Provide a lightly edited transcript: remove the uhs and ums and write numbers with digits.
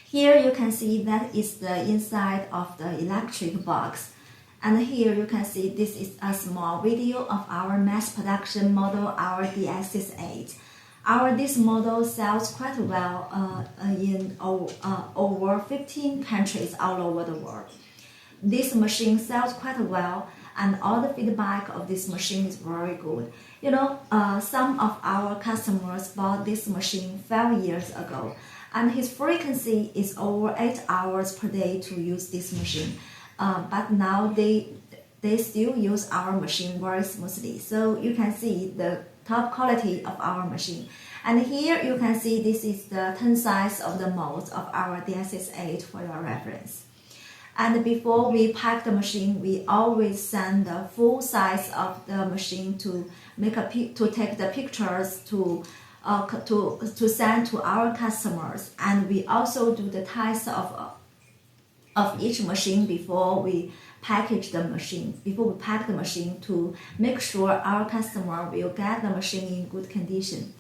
Here you can see that is the inside of the electric box. And here you can see this is a small video of our mass production model, our DSS8. This model sells quite well in over 15 countries all over the world. This machine sells quite well, and all the feedback of this machine is very good. Some of our customers bought this machine 5 years ago, and his frequency is over 8 hours per day to use this machine. But now they still use our machine very smoothly. So you can see the top quality of our machine. And here you can see this is the 10 size of the molds of our DSS8 for your reference. And before we pack the machine, we always send the full size of the machine to take the pictures to send to our customers. And we also do the test of each machine before we pack the machine to make sure our customer will get the machine in good condition.